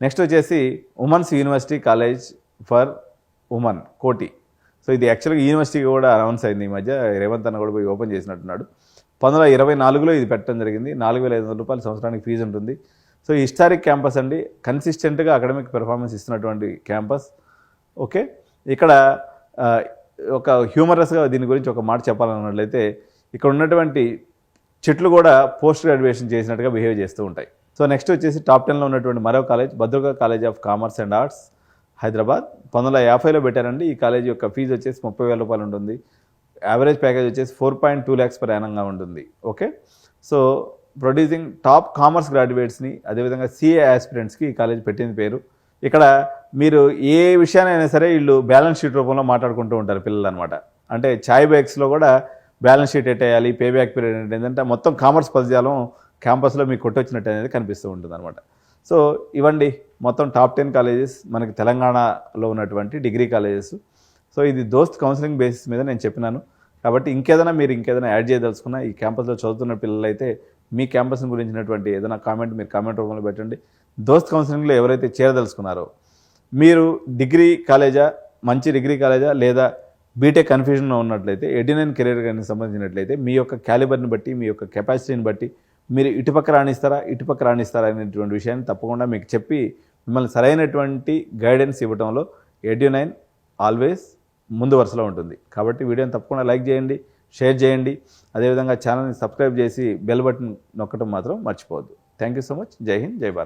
Next వచ్చేసి women's university college for women కోటి. So ఇది యాక్చువల్గా యూనివర్సిటీ కూడా అనౌన్స్ అయింది ఈ మధ్య, రేవంత్ అన్న కూడా పోయి ఓపెన్ చేసినట్టున్నాడు. 1924లో ఇది పెట్టడం జరిగింది. 4,500 రూపాయలు సంవత్సరానికి ఫీజు ఉంటుంది. సో హిస్టారిక్ క్యాంపస్ అండి, కన్సిస్టెంట్గా అకాడమిక్ పెర్ఫార్మెన్స్ ఇస్తున్నటువంటి క్యాంపస్. ఓకే, ఇక్కడ ఒక హ్యూమరస్గా దీని గురించి ఒక మాట చెప్పాలన్నట్లయితే, ఇక్కడ ఉన్నటువంటి చెట్లు కూడా పోస్ట్ గ్రాడ్యుయేషన్ చేసినట్టుగా బిహేవ్ చేస్తూ ఉంటాయి. సో నెక్స్ట్ వచ్చేసి టాప్ 10లో ఉన్నటువంటి మరో కాలేజ్ భద్రగా college of commerce and arts Hyderabad. 1950లో పెట్టారండి. ఈ కాలేజ్ యొక్క ఫీజు వచ్చేసి 30,000 రూపాయలు ఉంటుంది. యావరేజ్ ప్యాకేజ్ వచ్చేసి 4.2 lakhs per annum ఉంటుంది. Okay, so producing top commerce గ్రాడ్యుయేట్స్ని, అదేవిధంగా సిఏ ఆస్పిరెంట్స్కి ఈ కాలేజ్ పెట్టింది పేరు. ఇక్కడ మీరు ఏ విషయానైనా సరే వీళ్ళు బ్యాలెన్స్ షీట్ రూపంలో మాట్లాడుకుంటూ ఉంటారు పిల్లలు అనమాట. అంటే ఛాయ్ బ్యాగ్స్లో కూడా బ్యాలెన్స్ షీట్ ఎట్టేయాలి, పే బ్యాక్ పీరియడ్ ఏంటంటే మొత్తం కామర్స్ పదజాలం క్యాంపస్లో మీకు కొట్టొచ్చినట్టు అనేది కనిపిస్తూ ఉంటుంది అనమాట. సో ఇవ్వండి మొత్తం టాప్ 10 కాలేజెస్ మనకి తెలంగాణలో ఉన్నటువంటి డిగ్రీ కాలేజెస్. సో ఇది దోస్త్ కౌన్సిలింగ్ బేసిస్ మీద నేను చెప్పినాను. కాబట్టి మీరు ఇంకేదైనా యాడ్ చేయదలుచుకున్నా, ఈ క్యాంపస్లో చదువుతున్న పిల్లలైతే మీ క్యాంపస్ గురించినటువంటి ఏదైనా మీరు కామెంట్ రూపంలో పెట్టండి. దోస్త్ కౌన్సిలింగ్లో ఎవరైతే చేరదలుచుకున్నారో, మీరు డిగ్రీ కాలేజా, మంచి డిగ్రీ కాలేజా, లేదా బీటెక్ కన్ఫ్యూజన్లో ఉన్నట్లయితే, 89 కెరీర్ కానీ సంబంధించినట్లయితే మీ యొక్క క్యాలిబర్ని బట్టి, మీ యొక్క కెపాసిటీని బట్టి మీరు ఇటుపక్క రాణిస్తారా అనేటువంటి విషయాన్ని తప్పకుండా మీకు చెప్పి మిమ్మల్ని సరైనటువంటి గైడెన్స్ ఇవ్వడంలో 89 ఆల్వేస్ ముందు వరుసలో ఉంటుంది. కాబట్టి వీడియోని తప్పకుండా లైక్ చేయండి, షేర్ చేయండి, అదేవిధంగా ఛానల్ని సబ్స్క్రైబ్ చేసి బెల్ బటన్ నొక్కడం మాత్రం మర్చిపోవద్దు. Thank you so much. జై హింద్, జై భారత్.